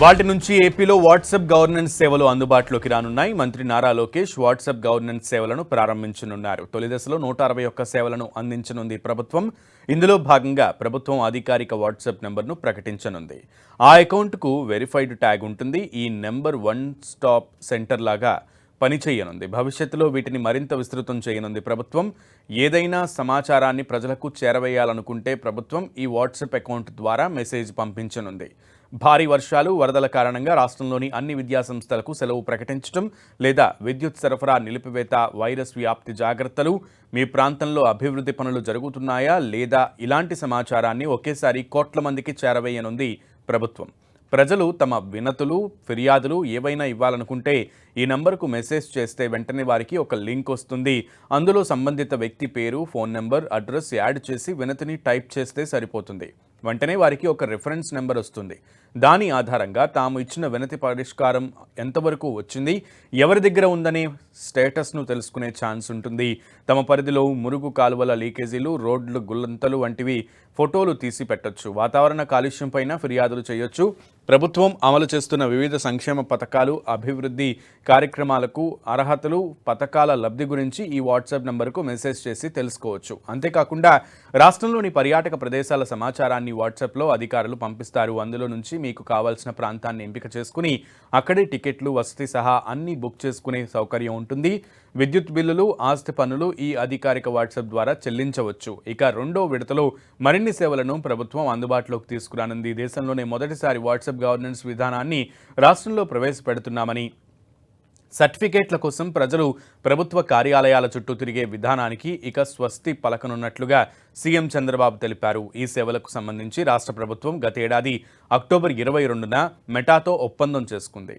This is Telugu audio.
వాటి నుంచి ఏపీలో వాట్సాప్ గవర్నెన్స్ సేవలు అందుబాటులోకి రానున్నాయి. మంత్రి నారా లోకేష్ వాట్సాప్ గవర్నెన్స్ సేవలను ప్రారంభించనున్నారు. తొలి దశలో 161 సేవలను అందించనుంది ప్రభుత్వం. ఇందులో భాగంగా ప్రభుత్వం అధికారిక వాట్సాప్ నెంబర్ను ప్రకటించనుంది. ఆ అకౌంట్కు వెరిఫైడ్ ట్యాగ్ ఉంటుంది. ఈ నెంబర్ వన్ స్టాప్ సెంటర్ లాగా పనిచేయనుంది. భవిష్యత్తులో వీటిని మరింత విస్తృతం చేయనుంది ప్రభుత్వం. ఏదైనా సమాచారాన్ని ప్రజలకు చేరవేయాలనుకుంటే ప్రభుత్వం ఈ వాట్సాప్ అకౌంట్ ద్వారా మెసేజ్ పంపించనుంది. భారీ వర్షాలు, వరదల కారణంగా రాష్ట్రంలోని అన్ని విద్యాసంస్థలకు సెలవు ప్రకటించడం లేదా విద్యుత్ సరఫరా నిలిపివేత, వైరస్ వ్యాప్తి జాగ్రత్తలు, మీ ప్రాంతంలో అభివృద్ధి పనులు జరుగుతున్నాయా లేదా ఇలాంటి సమాచారాన్ని ఒకేసారి కోట్ల మందికి చేరవేయనుంది ప్రభుత్వం. ప్రజలు తమ వినతులు, ఫిర్యాదులు ఏవైనా ఇవ్వాలనుకుంటే ఈ నంబర్కు మెసేజ్ చేస్తే వెంటనే వారికి ఒక లింక్ వస్తుంది. అందులో సంబంధిత వ్యక్తి పేరు, ఫోన్ నెంబర్, అడ్రస్ యాడ్ చేసి వినతిని టైప్ చేస్తే సరిపోతుంది. వెంటనే వారికి ఒక రిఫరెన్స్ నెంబర్ వస్తుంది. దాని ఆధారంగా తాము ఇచ్చిన వినతి పరిష్కారం ఎంతవరకు వచ్చింది, ఎవరి దగ్గర ఉందనే స్టేటస్ను తెలుసుకునే ఛాన్స్ ఉంటుంది. తమ పరిధిలో మురుగు కాలువల లీకేజీలు, రోడ్లు గుల్లంతలు వంటివి ఫోటోలు తీసి పెట్టొచ్చు. వాతావరణ కాలుష్యం పైన ఫిర్యాదులు చేయొచ్చు. ప్రభుత్వం అమలు చేస్తున్న వివిధ సంక్షేమ పథకాలు, అభివృద్ధి కార్యక్రమాలకు అర్హతలు, పథకాల లబ్ధి గురించి ఈ వాట్సాప్ నంబర్కు మెసేజ్ చేసి తెలుసుకోవచ్చు. అంతేకాకుండా రాష్ట్రంలోని పర్యాటక ప్రదేశాల సమాచారాన్ని వాట్సాప్లో అధికారులు పంపిస్తారు. అందులో నుంచి మీకు కావాల్సిన ప్రాంతాన్ని ఎంపిక చేసుకుని అక్కడే టికెట్లు, వసతి సహా అన్ని బుక్ చేసుకునే సౌకర్యం ఉంటుంది. విద్యుత్ బిల్లులు, ఆస్తి పన్నులు ఈ అధికారిక వాట్సాప్ ద్వారా చెల్లించవచ్చు. ఇక రెండో విడతలో మరిన్ని సేవలను ప్రభుత్వం అందుబాటులోకి తీసుకురానుంది. దేశంలోనే మొదటిసారి వాట్సాప్ గవర్నెన్స్ విధానాన్ని రాష్ట్రంలో ప్రవేశపెడుతున్నామని, సర్టిఫికేట్ల కోసం ప్రజలు ప్రభుత్వ కార్యాలయాల చుట్టూ తిరిగే విధానానికి ఇక స్వస్తి పలకనున్నట్లుగా సీఎం చంద్రబాబు తెలిపారు. ఈ సేవలకు సంబంధించి రాష్ట్ర ప్రభుత్వం గతేడాది అక్టోబర్ 22న మెటాతో ఒప్పందం చేసుకుంది.